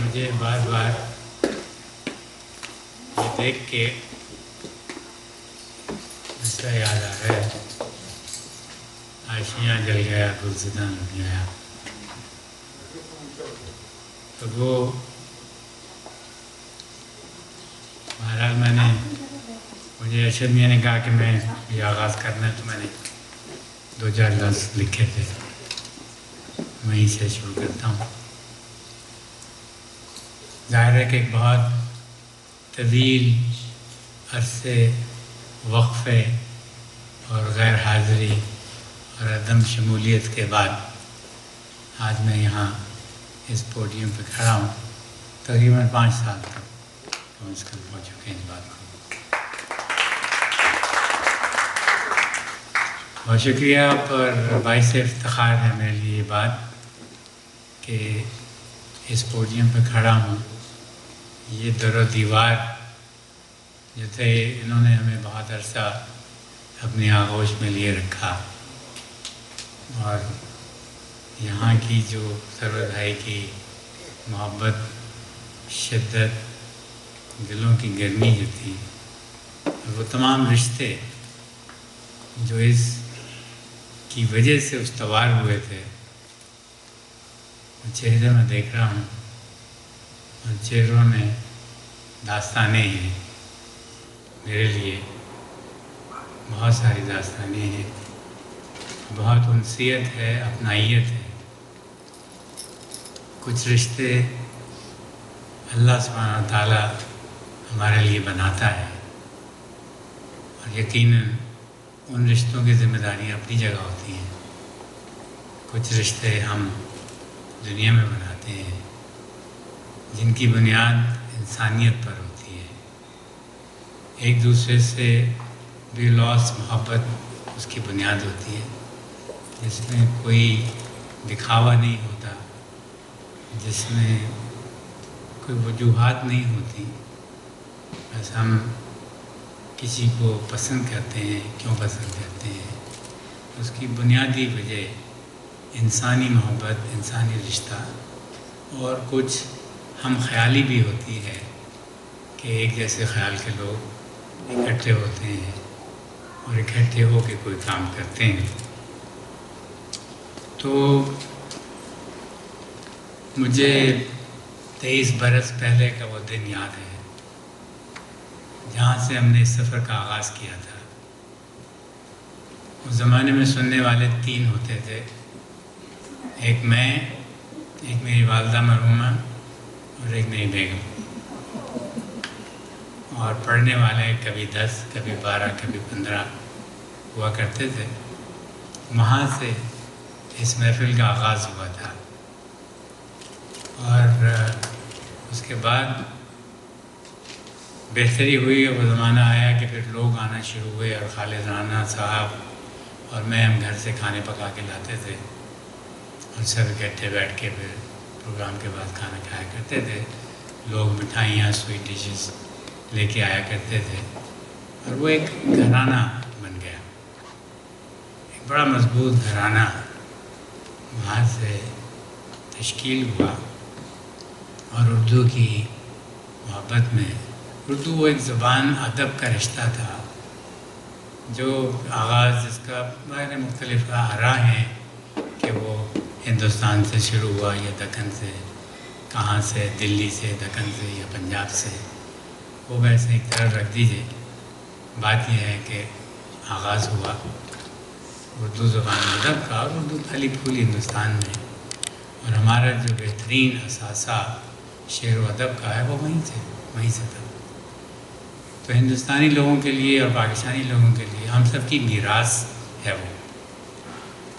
مجھے بار بار یہ دیکھ کے ایسا یاد آ رہا ہے، آشیاں جل گیا گلزدہ لٹ گیا. تو وہ بہرحال مجھے ارشد میاں نے کہا کہ میں یہ آغاز کرنا ہے، تو میں نے 2-4 لفظ لکھے تھے، وہیں سے شروع کرتا ہوں. ظاہر ہے کہ ایک بہت طویل عرصے وقفے اور غیر حاضری اور عدم شمولیت کے بعد آج میں یہاں اس پوڈیم پہ کھڑا ہوں. تقریباً 5 سال تک کم از کم ہو چکے ہیں اس بات کو. بہت شکریہ، اور باعث افتخار ہے میرے لیے یہ بات کہ اس پوڈیم پہ کھڑا ہوں. یہ در و دیوار جو تھے انہوں نے ہمیں بہت عرصہ اپنی آغوش میں لیے رکھا، اور یہاں کی جو سرور بھائی کی محبت، شدت، دلوں کی گرمی جو تھی، وہ تمام رشتے جو اس کی وجہ سے استوار ہوئے تھے، وہ چہرے میں دیکھ رہا ہوں، اور چہروں میں داستانیں ہیں. میرے لیے بہت ساری داستانیں ہیں، بہت انسیت ہے، اپنائیت ہے. کچھ رشتے اللہ سبحانہ وتعالیٰ ہمارے لیے بناتا ہے، اور یقیناً ان رشتوں کی ذمہ داریاں اپنی جگہ ہوتی ہیں. کچھ رشتے ہم دنیا میں بناتے ہیں جن کی بنیاد انسانیت پر ہوتی ہے. ایک دوسرے سے بے لوث محبت اس کی بنیاد ہوتی ہے، جس میں کوئی دکھاوا نہیں ہوتا، جس میں کوئی وجوہات نہیں ہوتی. بس ہم کسی کو پسند کرتے ہیں. کیوں پسند کرتے ہیں؟ اس کی بنیادی وجہ انسانی محبت، انسانی رشتہ، اور کچھ ہم خیالی بھی ہوتی ہے کہ ایک جیسے خیال کے لوگ اکٹھے ہوتے ہیں اور اکٹھے ہو کے کوئی کام کرتے ہیں. تو مجھے 23 برس پہلے کا وہ دن یاد ہے جہاں سے ہم نے اس سفر کا آغاز کیا تھا. اس زمانے میں سننے والے 3 ہوتے تھے، ایک میں، ایک میری والدہ مرحومہ، اور ایک میری بیگم. اور پڑھنے والے کبھی 10، کبھی 12، کبھی 15 ہوا کرتے تھے. وہاں سے اس محفل کا آغاز ہوا تھا، اور اس کے بعد بہتری ہوئی، اور وہ زمانہ آیا کہ پھر لوگ آنا شروع ہوئے، اور خالد رانا صاحب اور میں ہم گھر سے کھانے پکا کے لاتے تھے، اور سب اکٹھے بیٹھ کے پھر پروگرام کے بعد کھانا کھایا کرتے تھے. لوگ مٹھائیاں، سویٹ ڈشز لے کے آیا کرتے تھے، اور وہ ایک گھرانہ بن گیا، ایک بڑا مضبوط گھرانہ وہاں سے تشکیل ہوا. اور اردو کی محبت میں، اردو وہ ایک زبان ادب کا رشتہ تھا جو آغاز جس کا بہت مختلف آراء ہیں کہ وہ ہندوستان سے شروع ہوا یا دکن سے، کہاں سے، دلی سے، دکن سے، یا پنجاب سے. وہ ویسے ایک طرف رکھ دیجیے. بات یہ ہے کہ آغاز ہوا اردو زبان ادب کا، اور اردو پھلی پھولی ہندوستان میں، اور ہمارا جو بہترین اثاثہ شعر و ادب کا ہے وہ وہیں سے تھا. تو ہندوستانی لوگوں کے لیے اور پاکستانی لوگوں کے لیے ہم سب کی میراث ہے وہ.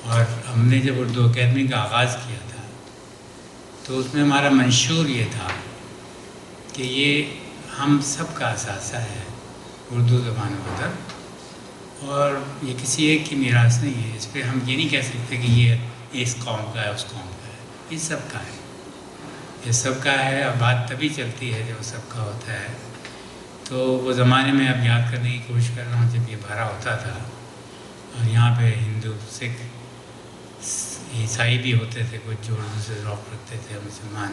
اور ہم نے جب اردو اکیڈمی کا آغاز کیا تھا تو اس میں ہمارا منشور یہ تھا کہ یہ ہم سب کا اثاثہ ہے، اردو زبان و ادب، اور یہ کسی ایک کی میراث نہیں ہے. اس پہ ہم یہ نہیں کہہ سکتے کہ یہ اس قوم کا ہے، اس قوم کا ہے. یہ سب کا ہے، یہ سب کا ہے. اور بات تبھی چلتی ہے جب سب کا ہوتا ہے. تو وہ زمانے میں اب یاد کرنے کی کوشش کر رہا ہوں جب یہ بھرا ہوتا تھا، اور یہاں پہ ہندو، سکھ، عیسائی بھی ہوتے تھے کچھ جو اردو سے ذوق رکھتے تھے، مسلمان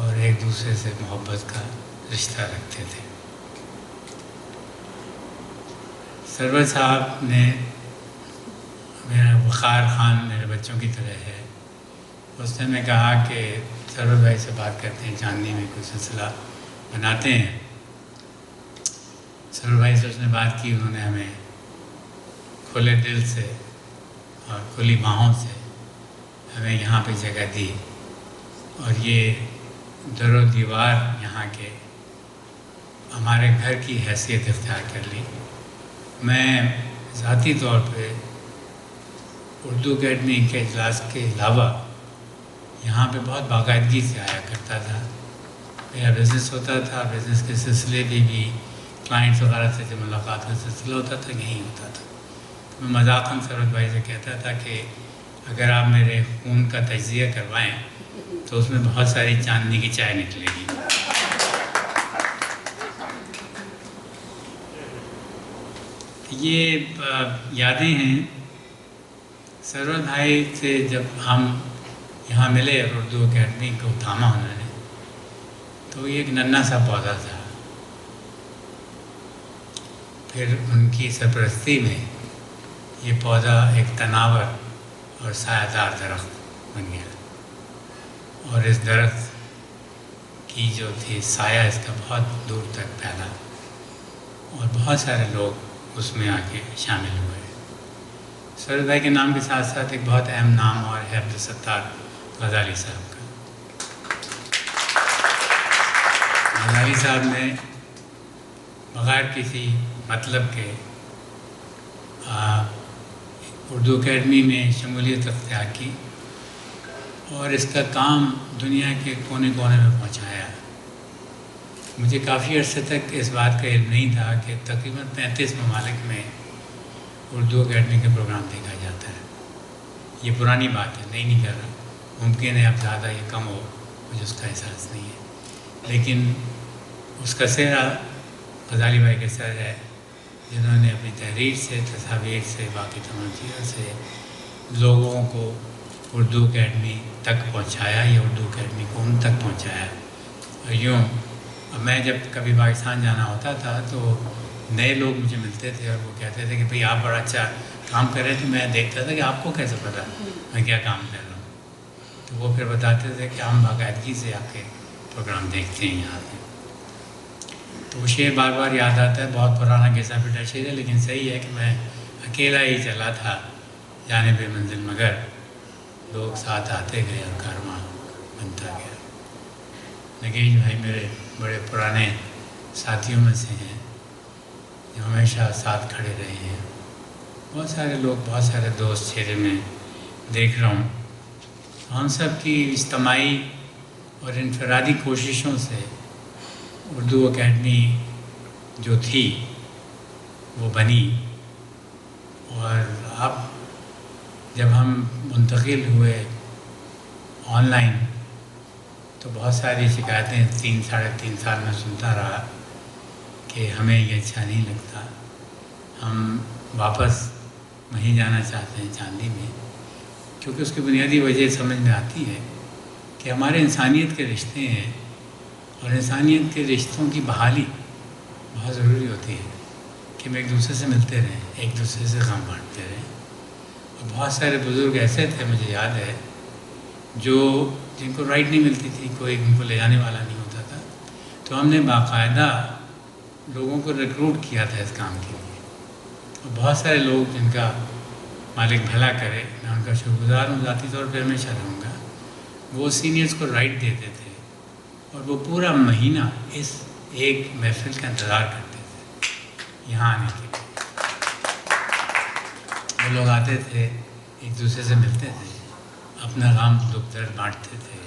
اور ایک دوسرے سے محبت کا رشتہ رکھتے تھے. سرور صاحب نے میرا وقار خان میرے بچوں کی طرح ہے. اس نے میں کہا کہ سرور بھائی سے بات کرتے ہیں، چاندنی میں کوئی سلسلہ بناتے ہیں. سرور بھائی سے اس نے بات کی، انہوں نے ہمیں کھلے دل سے اور کھلی باہوں سے ہمیں یہاں پہ جگہ دی اور یہ در و دیوار یہاں کے ہمارے گھر کی حیثیت اختیار کر لی. میں ذاتی طور پہ اردو اکیڈمی کے اجلاس کے علاوہ یہاں پہ بہت باقاعدگی سے آیا کرتا تھا. میرا بزنس ہوتا تھا، بزنس کے سلسلے بھی کلائنٹس وغیرہ سے جو ملاقات کا سلسلہ ہوتا تھا یہیں ہوتا تھا. میں مذاقاً سرور بھائی سے کہتا تھا کہ اگر آپ میرے خون کا تجزیہ کروائیں تو اس میں بہت ساری چاندنی کی چائے نکلے گی. یہ یادیں ہیں. سرور بھائی سے جب ہم یہاں ملے اور اردو اکیڈمی کو تھاما انہوں نے، تو یہ ایک ننھا سا پودا تھا. پھر ان کی سرپرستی میں یہ پودا ایک تناور اور سایہ دار درخت بن گیا اور اس درخت کی جو تھی سایہ اس کا بہت دور تک پھیلا اور بہت سارے لوگ اس میں آ کے شامل ہوئے. سرور بھائی کے نام کے ساتھ ساتھ ایک بہت اہم نام اور ہے عبدالستار غزالی صاحب کا. غزالی صاحب نے بغیر کسی مطلب کے اردو اکیڈمی میں شمولیت اختیار کی اور اس کا کام دنیا کے کونے کونے میں پہنچایا. مجھے کافی عرصے تک اس بات کا علم نہیں تھا کہ تقریباً 35 ممالک میں اردو اکیڈمی کے پروگرام دیکھا جاتا ہے. یہ پرانی بات ہے، نہیں کر رہا. ممکن ہے اب زیادہ یہ کم ہو، مجھے اس کا احساس نہیں ہے. لیکن اس کا سہرا غزالی بھائی کے سر ہے، جنہوں نے اپنی تحریر سے، تصاویر سے، باقی تمام چیزوں سے لوگوں کو اردو اکیڈمی تک پہنچایا یا اردو اکیڈمی کو ان تک پہنچایا. اور یوں میں جب کبھی پاکستان جانا ہوتا تھا تو نئے لوگ مجھے ملتے تھے اور وہ کہتے تھے کہ بھئی آپ بڑا اچھا کام کر رہے تھے. میں دیکھتا تھا کہ آپ کو کیسے پتا میں کیا کام کر رہا ہوں. تو وہ پھر بتاتے تھے کہ ہم باقاعدگی سے آپ کے پروگرام دیکھتے ہیں یہاں پہ. تو وہ شعر بار بار یاد آتا ہے. بہت پرانا گھسا پٹا شعر ہے، لیکن صحیح ہے کہ میں اکیلا ہی چلا تھا جانب منزل، مگر لوگ ساتھ آتے گئے اور کارواں بنتا گیا. نگیش بھائی میرے بڑے پرانے ساتھیوں میں سے ہیں جو ہمیشہ ساتھ کھڑے رہے ہیں. بہت سارے لوگ، بہت سارے دوست چہرے میں دیکھ رہا ہوں. ہم سب کی اجتماعی اور انفرادی کوششوں سے اردو اکیڈمی جو تھی وہ بنی. اور اب جب ہم منتقل ہوئے آن لائن تو بہت ساری شکایتیں 3-3.5 سال میں سنتا رہا کہ ہمیں یہ اچھا نہیں لگتا. ہم واپس وہیں جانا چاہتے ہیں چاندنی میں، کیونکہ اس کی بنیادی وجہ سمجھ میں آتی ہے کہ ہمارے انسانیت کے رشتے ہیں اور انسانیت کے رشتوں کی بحالی بہت ضروری ہوتی ہے کہ ہم ایک دوسرے سے ملتے رہیں، ایک دوسرے سے غم بانٹتے رہیں. اور بہت سارے بزرگ ایسے تھے، مجھے یاد ہے، جن کو رائٹ نہیں ملتی تھی، کوئی ان کو لے جانے والا نہیں ہوتا تھا. تو ہم نے باقاعدہ لوگوں کو ریکروٹ کیا تھا اس کام کے لیے. اور بہت سارے لوگ جن کا مالک بھلا کرے، میں ان کا شکر گزار ہوں، ذاتی طور پہ ہمیشہ رہوں گا. وہ سینئرز کو رائٹ دیتے تھے اور وہ پورا مہینہ اس ایک محفل کا انتظار کرتے تھے یہاں آنے کے لیے. وہ لوگ آتے تھے، ایک دوسرے سے ملتے تھے، اپنا غم دکھ درد بانٹتے تھے.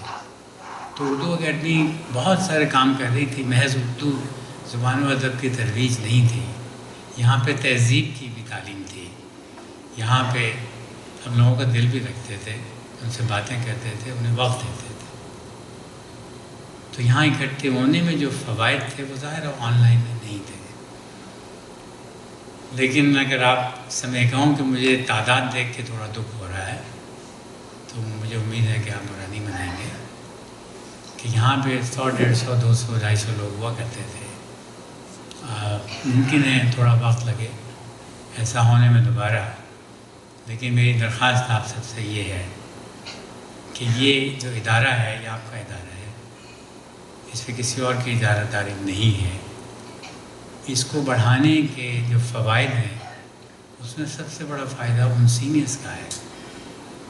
تو اردو اکیڈمی بہت سارے کام کر رہی تھی. محض اردو زبان و ادب کی ترویج نہیں تھی، یہاں پہ تہذیب کی بھی تعلیم تھی. یہاں پہ ہم لوگوں کا دل بھی رکھتے تھے، ان سے باتیں کرتے تھے، انہیں وقت دیتے تھے. تو یہاں اکٹھے ہونے میں جو فوائد تھے وہ ظاہر آن لائن میں نہیں تھے. لیکن اگر آپ سے میں کہوں کہ مجھے تعداد دیکھ کے تھوڑا دکھ ہو رہا ہے تو مجھے امید ہے کہ آپ برا نہیں منائیں گے کہ یہاں پہ 100 150 200 250 لوگ ہوا کرتے تھے. ممکن ہے تھوڑا وقت لگے ایسا ہونے میں دوبارہ، لیکن میری درخواست آپ سب سے یہ ہے کہ یہ جو ادارہ ہے یہ آپ کا ادارہ ہے، اس پہ کسی اور کی اجازت داری نہیں ہے. اس کو بڑھانے کے جو فوائد ہیں اس میں سب سے بڑا فائدہ ان سینئرس کا ہے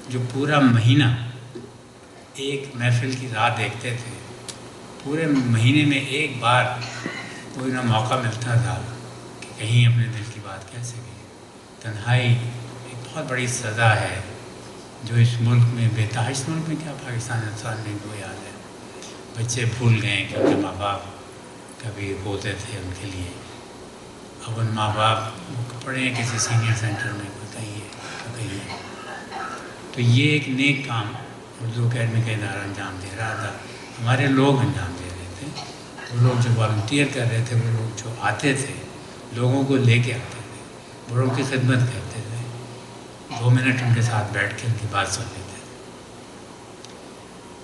جو پورا مہینہ ایک محفل کی راہ دیکھتے تھے. پورے مہینے میں ایک بار کوئی نہ موقع ملتا تھا کہ کہیں اپنے دل کی بات کہہ سکے. تنہائی ایک بہت بڑی سزا ہے جو اس ملک میں اس ملک میں کیا پاکستان میں کو یاد ہے. بچے بھول گئے کہ ان کے ماں باپ کبھی ہوتے تھے ان کے لیے. اب ان ماں باپ پڑھے ہیں کسی سینئر سینٹر میں کوئی کہیں ہے. تو یہ ایک نیک کام اردو اکیڈمی کا ادارہ انجام دے رہا تھا. ہمارے لوگ انجام دے رہے تھے. وہ لوگ جو والنٹیئر کر رہے تھے، وہ لوگ جو آتے تھے لوگوں کو لے کے آتے تھے، بڑوں کی خدمت کرتے تھے، 2 منٹ ان کے ساتھ بیٹھ کے ان کی بات سن لیتے تھے.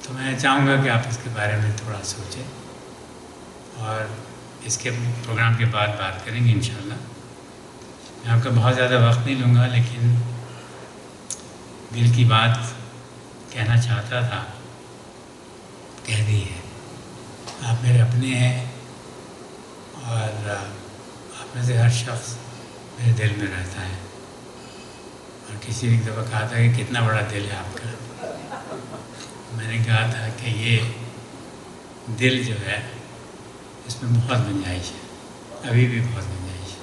تو میں چاہوں گا کہ آپ اس کے بارے میں تھوڑا سوچیں اور اس کے پروگرام کے بعد بات کریں گے انشاءاللہ. میں آپ کا بہت زیادہ وقت نہیں لوں گا، لیکن دل کی بات کہنا چاہتا تھا، کہہ دی ہے. آپ میرے اپنے ہیں اور آپ میں سے ہر شخص میرے دل میں رہتا ہے. اور کسی نے ایک دفعہ کہا تھا کہ کتنا بڑا دل ہے آپ کا. میں نے کہا تھا کہ یہ دل جو ہے اس میں بہت گنجائش ہے، ابھی بھی بہت گنجائش ہے.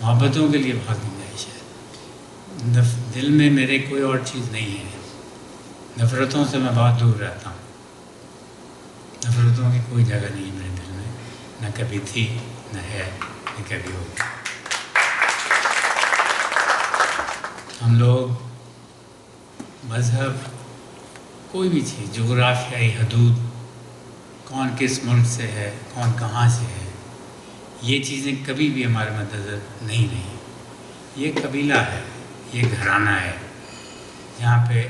محبتوں کے لیے بہت گنجائش ہے. دل میں میرے کوئی اور چیز نہیں ہے. نفرتوں سے میں بہت دور رہتا ہوں. نفرتوں کی کوئی جگہ نہیں میرے دل میں، نہ کبھی تھی، نہ ہے، نہ کبھی ہوگی. ہم لوگ مذہب، کوئی بھی چیز، جغرافیائی حدود، کون کس ملک سے ہے، کون کہاں سے ہے، یہ چیزیں کبھی بھی ہمارے مدنظر نہیں رہیں. یہ قبیلہ ہے، یہ گھرانہ ہے جہاں پہ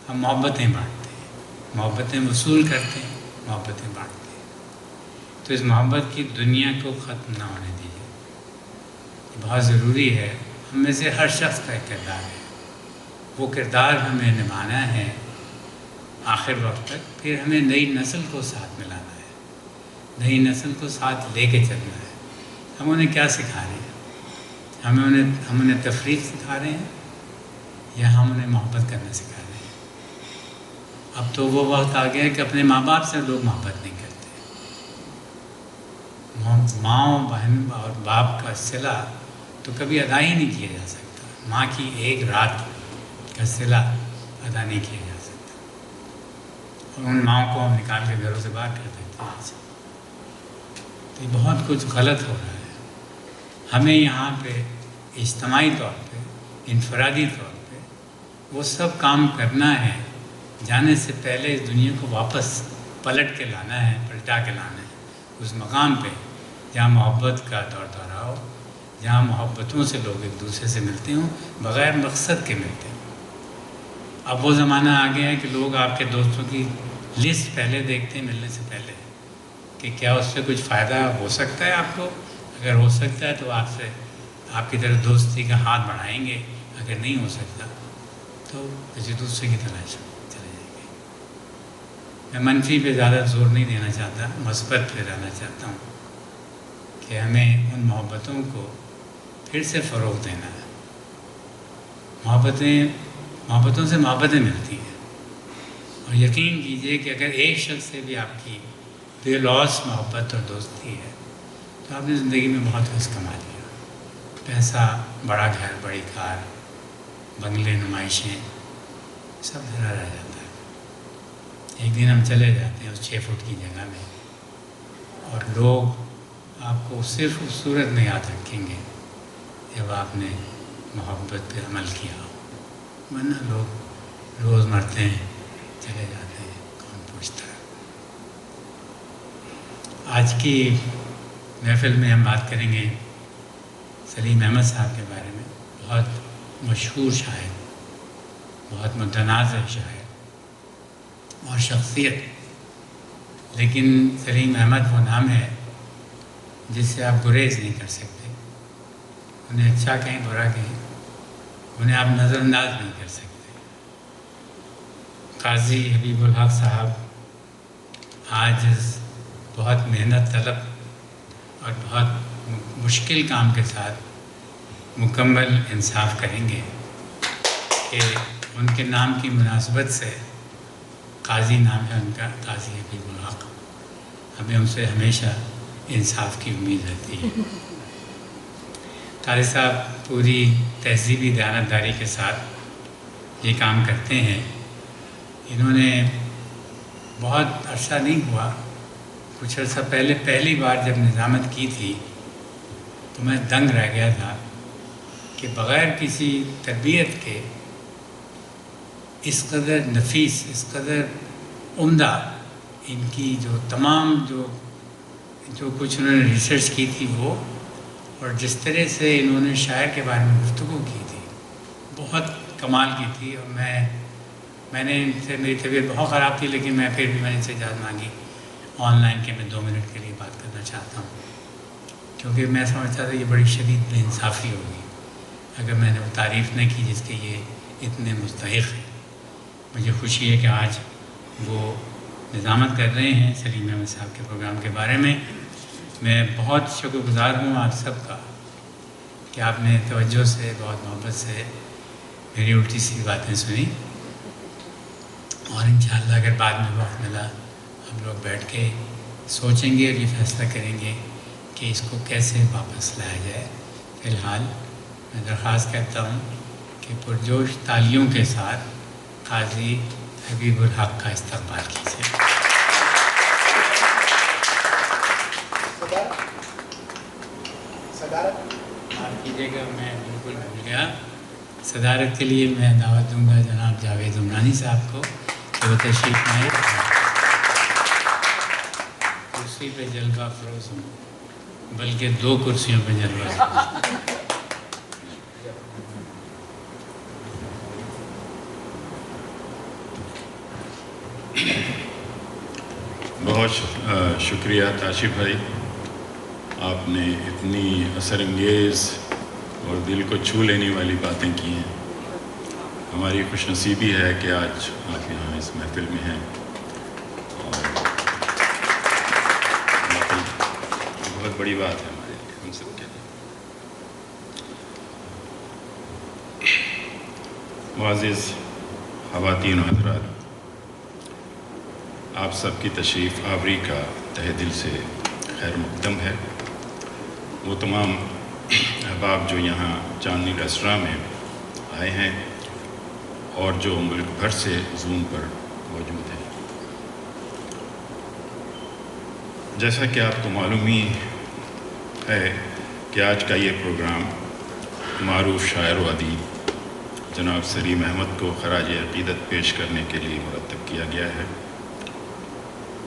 ہم محبتیں بانٹتے ہیں، محبتیں وصول کرتے ہیں، محبتیں بانٹتے ہیں. تو اس محبت کی دنیا کو ختم نہ ہونے دیجیے. بہت ضروری ہے. ہم میں سے ہر شخص کا ایک کردار ہے، وہ کردار ہمیں نبھانا ہے آخر وقت تک. پھر ہمیں نئی نسل کو ساتھ ملانا ہے، نئی نسل کو ساتھ لے کے چلنا ہے. ہم انہیں کیا سکھا رہے ہیں؟ ہم انہیں تفریق سکھا رہے ہیں یا ہم انہیں محبت کرنا سکھا رہے ہیں؟ اب تو وہ وقت آ گیا ہے کہ اپنے ماں باپ سے لوگ محبت نہیں کرتے. ماں بہن اور باپ کا صلہ تو کبھی ادا ہی نہیں کیا جا سکتا. ماں کی ایک رات کا صلہ ادا نہیں کیا جا سکتا. اور ان ماؤں کو ہم نکال کے گھروں سے باہر کر دیتے ہیں. تو یہ بہت کچھ غلط ہو رہا ہے. ہمیں یہاں پہ اجتماعی طور پہ، انفرادی طور پہ وہ سب کام کرنا ہے. جانے سے پہلے اس دنیا کو واپس پلٹا کے لانا ہے اس مقام پہ جہاں محبت کا دور دورہ ہو، جہاں محبتوں سے لوگ ایک دوسرے سے ملتے ہوں، بغیر مقصد کے ملتے ہوں. اب وہ زمانہ آ گیا ہے کہ لوگ آپ کے دوستوں کی لسٹ پہلے دیکھتے ہیں ملنے سے پہلے کہ کیا اس سے کچھ فائدہ ہو سکتا ہے آپ کو. اگر ہو سکتا ہے تو آپ کی طرف دوستی کا ہاتھ بڑھائیں گے. اگر نہیں ہو سکتا تو کسی دوسرے کی تلاش چلے جائیں گے. میں منفی پہ زیادہ زور نہیں دینا چاہتا، مثبت پہ جانا چاہتا ہوں کہ ہمیں ان محبتوں کو پھر سے فروغ دینا ہے. محبتوں سے محبتیں ملتی ہیں. اور یقین کیجئے کہ اگر ایک شخص سے بھی آپ کی بے لوث محبت اور دوستی ہے تو آپ نے زندگی میں بہت کچھ کما لیا. پیسہ، بڑا گھر، بڑی کار، بنگلے، نمائشیں، سب ذرا رہ جاتا ہے. ایک دن ہم چلے جاتے ہیں اس 6 فٹ کی جگہ میں اور لوگ آپ کو صرف اس صورت میں یاد رکھیں گے جب آپ نے محبت پہ عمل کیا ہو. ورنہ لوگ روز مرتے ہیں، چلے جاتے ہیں، کون پوچھتا ہے. آج کی محفل میں ہم بات کریں گے سلیم احمد صاحب کے بارے میں. بہت مشہور شاعر، بہت متنازع شاعر اور شخصیت، لیکن سلیم احمد وہ نام ہے جس سے آپ گریز نہیں کر سکتے. انہیں اچھا کہیں برا کہیں، انہیں آپ نظر انداز نہیں کر سکتے. قاضی حبیب الحق صاحب آج بہت محنت طلب اور بہت مشکل کام کے ساتھ مکمل انصاف کریں گے کہ ان کے نام کی مناسبت سے قاضی نام ہے ان کا، قاضی حبیب الحق. ہمیں ان سے ہمیشہ انصاف کی امید رہتی ہے. قاضی صاحب پوری تہذیبی دیانتداری کے ساتھ یہ کام کرتے ہیں. انہوں نے بہت عرصہ نہیں ہوا، کچھ عرصہ پہلے پہلی بار جب نظامت کی تھی تو میں دنگ رہ گیا تھا کہ بغیر کسی تربیت کے اس قدر نفیس، اس قدر عمدہ ان کی جو تمام جو کچھ انہوں نے ریسرچ کی تھی وہ، اور جس طرح سے انہوں نے شاعر کے بارے میں گفتگو کی تھی بہت کمال کی تھی. اور میں نے ان سے، میری طبیعت بہت خراب تھی لیکن میں پھر بھی میں نے ان سے اجازت مانگی آن لائن کہ میں 2 منٹ کے لیے بات کرنا چاہتا ہوں، کیونکہ میں سمجھتا تھا یہ بڑی شدید بے انصافی ہوگی اگر میں نے وہ تعریف نہ کی جس کے یہ اتنے مستحق ہیں. مجھے خوشی ہے کہ آج وہ نظامت کر رہے ہیں سلیم احمد صاحب کے پروگرام کے بارے میں. میں بہت شکر گزار ہوں آپ سب کا کہ آپ نے توجہ سے، بہت محبت سے میری الٹی سی باتیں سنی، اور انشاءاللہ اگر بعد میں وقت ملا ہم لوگ بیٹھ کے سوچیں گے اور یہ فیصلہ کریں گے کہ اس کو کیسے واپس لایا جائے. فی الحال میں درخواست کرتا ہوں کہ پرجوش تالیوں کے ساتھ قاضی حبیب الحق کا استقبال کیجیے. آپ کیجیے گا، میں بالکل بھول گیا. صدارت کے لیے میں دعوت دوں گا جناب جاوید عمرانی صاحب کو کہ وہ تشریف لائیں. کرسی پہ جلوہ افروز ہوں، بلکہ 2 کرسیوں پہ جلوہ افروز. بہت شکریہ تاشف بھائی، آپ نے اتنی اثر انگیز اور دل کو چھو لینے والی باتیں کی ہیں. ہماری خوش نصیبی ہے کہ آج آپ یہاں اس محفل میں ہیں، اور بہت بڑی بات ہے ہمارے لیے، ہم سب کے لیے. معزز خواتین و حضرات، آپ سب کی تشریف آوری کا تہ دل سے خیر مقدم ہے. وہ تمام احباب جو یہاں چاندنی ریستوراں میں آئے ہیں اور جو ملک بھر سے زوم پر موجود ہیں. جیسا کہ آپ کو معلوم ہی ہے کہ آج کا یہ پروگرام معروف شاعر و ادیب جناب سلیم احمد کو خراج عقیدت پیش کرنے کے لیے مرتب کیا گیا ہے.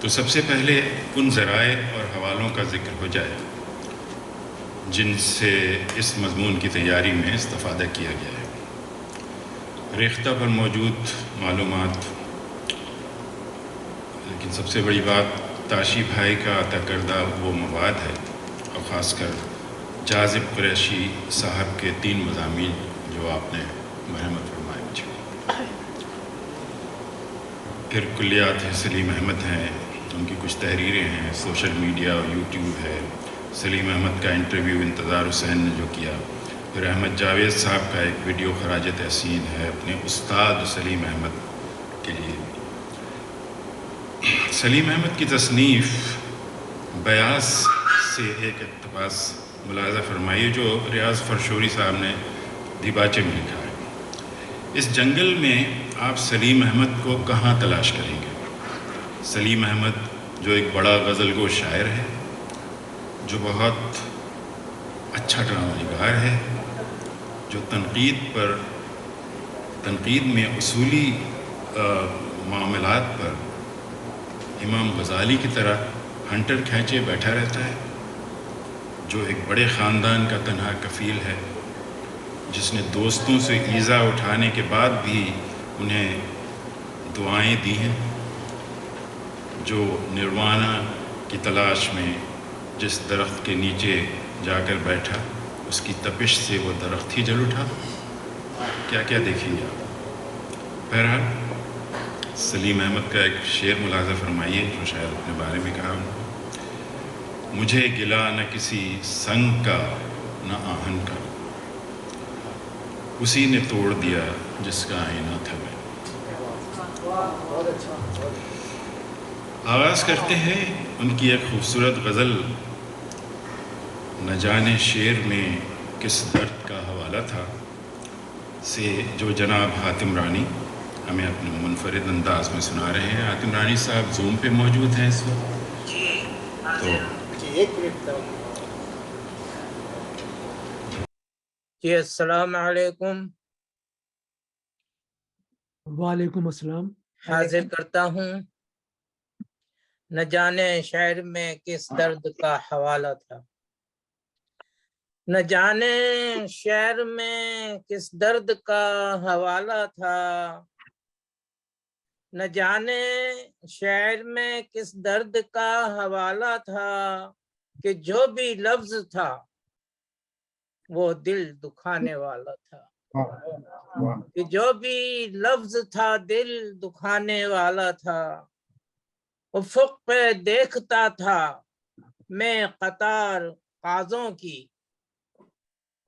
تو سب سے پہلے ان ذرائع اور حوالوں کا ذکر ہو جائے جن سے اس مضمون کی تیاری میں استفادہ کیا گیا ہے. ریختہ پر موجود معلومات، لیکن سب سے بڑی بات تاشی بھائی کا عطا کردہ وہ مواد ہے، اور خاص کر جاذب قریشی صاحب کے 3 مضامین جو آپ نے مرحمت فرمائے مجھے. پھر کلیات سلیم احمد ہیں، ان کی کچھ تحریریں ہیں، سوشل میڈیا اور یوٹیوب ہے. سلیم احمد کا انٹرویو انتظار حسین نے جو کیا، پھر احمد جاوید صاحب کا ایک ویڈیو خراج تحسین ہے اپنے استاد سلیم احمد کے لیے. سلیم احمد کی تصنیف بیاس سے ایک اقتباس ملاحظہ فرمائیے جو ریاض فرشوری صاحب نے دیباچے میں لکھا ہے. اس جنگل میں آپ سلیم احمد کو کہاں تلاش کریں گے؟ سلیم احمد جو ایک بڑا غزل گو شاعر ہے، جو بہت اچھا ڈرامہ نگار ہے، جو تنقید میں اصولی معاملات پر امام غزالی کی طرح ہنٹر کھینچے بیٹھا رہتا ہے، جو ایک بڑے خاندان کا تنہا کفیل ہے، جس نے دوستوں سے ایذا اٹھانے کے بعد بھی انہیں دعائیں دی ہیں. جو نروانا کی تلاش میں جس درخت کے نیچے جا کر بیٹھا، اس کی تپش سے وہ درخت ہی جل اٹھا. کیا کیا دیکھیں گے آپ. بہرحال سلیم احمد کا ایک شعر ملاحظہ فرمائیے جو شاید اپنے بارے میں کہا انہوں نے. مجھے گلا نہ کسی سنگ کا نہ آہن کا، اسی نے توڑ دیا جس کا آئینہ تھا میں. آغاز کرتے ہیں ان کی ایک خوبصورت غزل نہ جانے شعر میں کس درد کا حوالہ تھا سے، جو جناب حاتم رانی ہمیں اپنے منفرد انداز میں سنا رہے ہیں. حاتم رانی صاحب زوم پہ موجود ہیں اس وقت. جی السلام علیکم. وعلیکم السلام. حاضر کرتا ہوں نہ جانے شعر میں کس درد کا حوالہ تھا. نہ جانے شعر میں کس درد کا حوالہ تھا. نہ جانے شعر میں کس درد کا حوالہ تھا کہ جو بھی لفظ تھا وہ دل دکھانے والا تھا. کہ جو بھی لفظ تھا دل دکھانے والا تھا. افق پہ دیکھتا تھا میں قطار قازوں کی.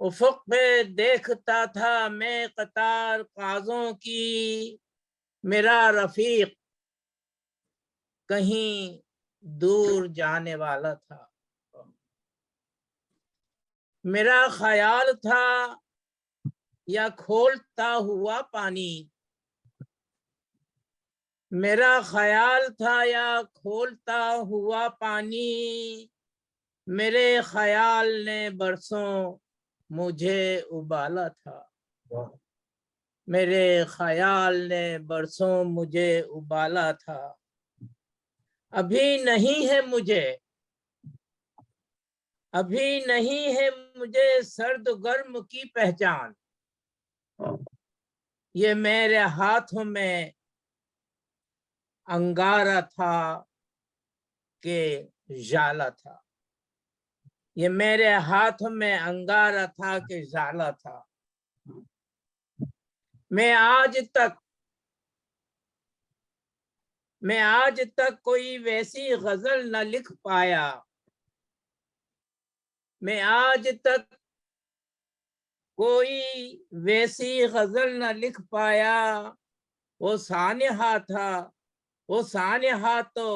افق پہ دیکھتا تھا میں قطار قازوں کی. میرا رفیق کہیں دور جانے والا تھا. میرا خیال تھا یا کھولتا ہوا پانی. میرا خیال تھا یا کھولتا ہوا پانی. میرے خیال نے برسوں مجھے ابالا تھا. میرے خیال نے برسوں مجھے ابالا تھا. ابھی نہیں ہے مجھے، ابھی نہیں ہے مجھے سرد گرم کی پہچان. یہ میرے ہاتھوں میں انگارہ تھا کہ ژالہ تھا. یہ میرے ہاتھوں میں انگارہ تھا کہ ژالہ تھا. میں آج تک کوئی ویسی غزل نہ لکھ پایا. میں آج تک کوئی ویسی غزل نہ لکھ پایا. وہ سانحہ تھا، وہ سانحہ تو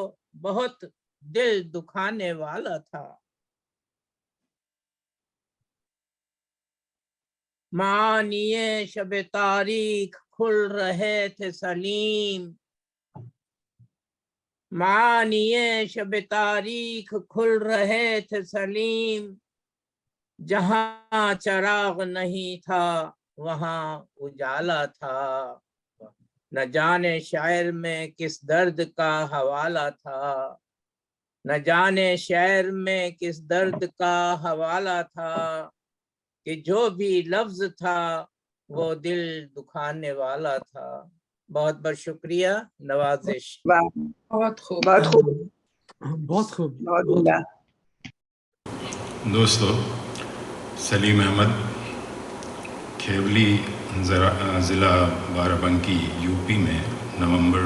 بہت دل دکھانے والا تھا. معانی شب تاریخ کھل رہے تھے سلیم. معانی شب تاریخ کھل رہے تھے سلیم. جہاں چراغ نہیں تھا وہاں اجالا تھا. نہ جانے شاعر میں کس درد کا حوالہ تھا. نہ جانے شعر میں کس درد کا حوالہ تھا کہ جو بھی لفظ تھا وہ دل دکھانے والا تھا. بہت بہت شکریہ. نوازش. بہت خوب، بہت خوب، بہت خوب. بہت عمدہ. دوستو، سلیم احمد کھیولی ضلع بارہ بنکی یو پی میں نومبر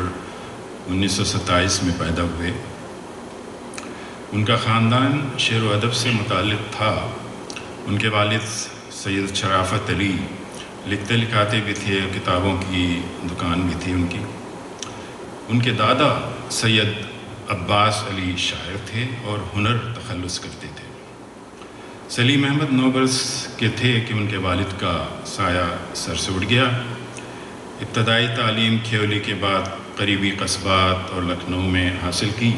1927 میں پیدا ہوئے. ان کا خاندان شعر و ادب سے متعلق تھا. ان کے والد سید شرافت علی لکھتے لکھاتے بھی تھے، کتابوں کی دکان بھی تھی ان کی. ان کے دادا سید عباس علی شاعر تھے اور ہنر تخلص کرتے تھے. سلیم احمد 9 برس کے تھے کہ ان کے والد کا سایہ سر سے اٹھ گیا. ابتدائی تعلیم کھیولی کے بعد قریبی قصبات اور لکھنؤ میں حاصل کی.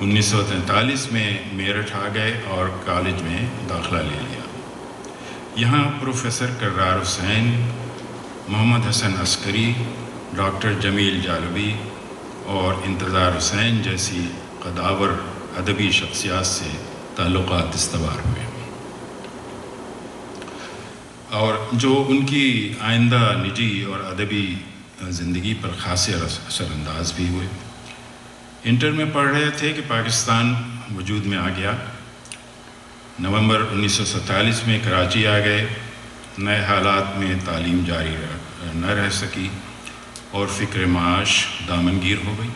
1943 میں میرٹھ آ گئے اور کالج میں داخلہ لے لیا. یہاں پروفیسر کرار حسین، محمد حسن عسکری، ڈاکٹر جمیل جالبی اور انتظار حسین جیسی قداور ادبی شخصیات سے تعلقات استوار ہوئے. اور جو ان کی آئندہ نجی اور ادبی زندگی پر خاصے اثر انداز بھی ہوئے۔ انٹر میں پڑھ رہے تھے کہ پاکستان وجود میں آ گیا۔ نومبر 1947 میں کراچی آ گئے۔ نئے حالات میں تعلیم جاری نہ رہ سکی اور فکر معاش دامنگیر ہو گئی۔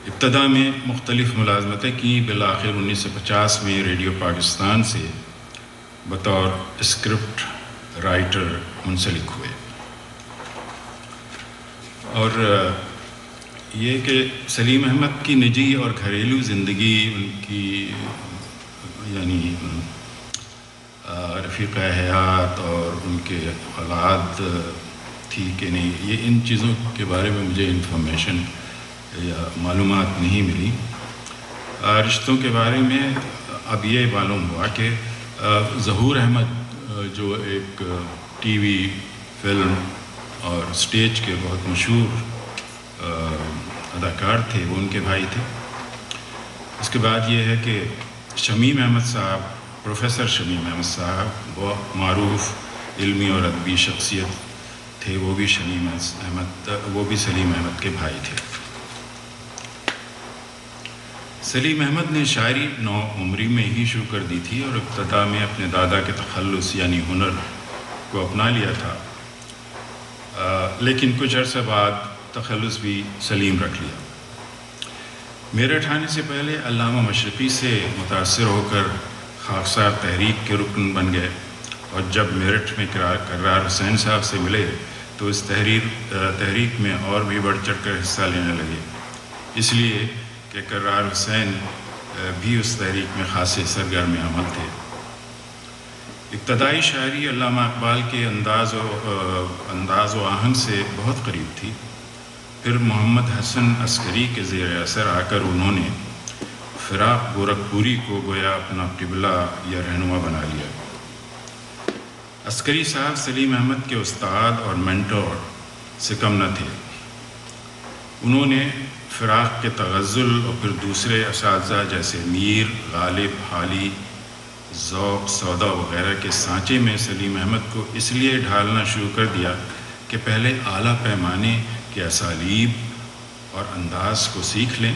ابتدا میں مختلف ملازمتیں کیں، بالآخر 1950 میں ریڈیو پاکستان سے بطور اسکرپٹ رائٹر منسلک ہوئے۔ اور یہ کہ سلیم احمد کی نجی اور گھریلو زندگی، ان کی یعنی رفیق حیات اور ان کے اولاد تھی کہ نہیں، یہ ان چیزوں کے بارے میں مجھے انفارمیشن یا معلومات نہیں ملی۔ رشتوں کے بارے میں اب یہ معلوم ہوا کہ ظہور احمد جو ایک ٹی وی، فلم اور اسٹیج کے بہت مشہور اداکار تھے، وہ ان کے بھائی تھے۔ اس کے بعد یہ ہے کہ شمیم احمد صاحب، پروفیسر شمیم احمد صاحب، وہ معروف علمی اور ادبی شخصیت تھے، وہ بھی سلیم احمد کے بھائی تھے۔ سلیم احمد نے شاعری نو عمری میں ہی شروع کر دی تھی اور ابتدا میں اپنے دادا کے تخلص یعنی ہنر کو اپنا لیا تھا، لیکن کچھ عرصہ بعد تخلص بھی سلیم رکھ لیا۔ میرٹھ آنے سے پہلے علامہ مشرقی سے متاثر ہو کر خاکسار تحریک کے رکن بن گئے، اور جب میرٹھ میں کرار حسین صاحب سے ملے تو اس تحریک میں اور بھی بڑھ چڑھ کر حصہ لینے لگے، اس لیے کہ کرار حسین بھی اس تحریک میں خاصے سرگرم عمل تھے۔ ابتدائی شاعری علامہ اقبال کے انداز و آہنگ سے بہت قریب تھی، پھر محمد حسن عسکری کے زیر اثر آ کر انہوں نے فراق گورکھپوری کو گویا اپنا قبلہ یا رہنما بنا لیا۔ عسکری صاحب سلیم احمد کے استاد اور مینٹور سے کم نہ تھے۔ انہوں نے فراق کے تغزل اور پھر دوسرے اساتذہ جیسے میر، غالب، حالی، ذوق، سودا وغیرہ کے سانچے میں سلیم احمد کو اس لیے ڈھالنا شروع کر دیا کہ پہلے اعلیٰ پیمانے کے اسالیب اور انداز کو سیکھ لیں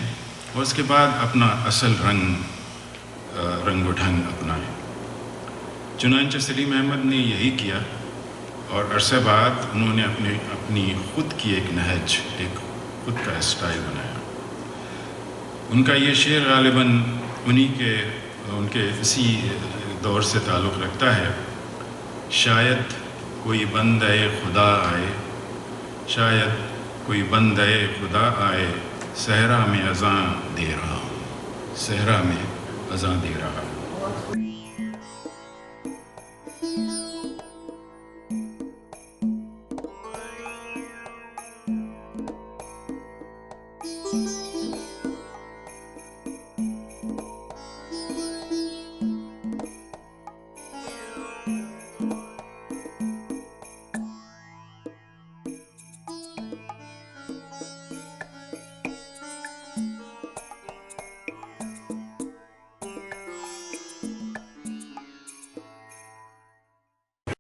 اور اس کے بعد اپنا اصل رنگ و ڈھنگ اپنائیں۔ چنانچہ سلیم احمد نے یہی کیا اور عرصہ بعد انہوں نے اپنی خود کی ایک نہج، ایک خود کا اسٹائل بنایا۔ ان کا یہ شعر غالباً ان کے اسی دور سے تعلق رکھتا ہے۔ شاید کوئی بندے خدا آئے، شاید کوئی بندے خدا آئے، صحرا میں اذاں دے رہا ہوں، صحرا میں اذاں دے رہا ہوں۔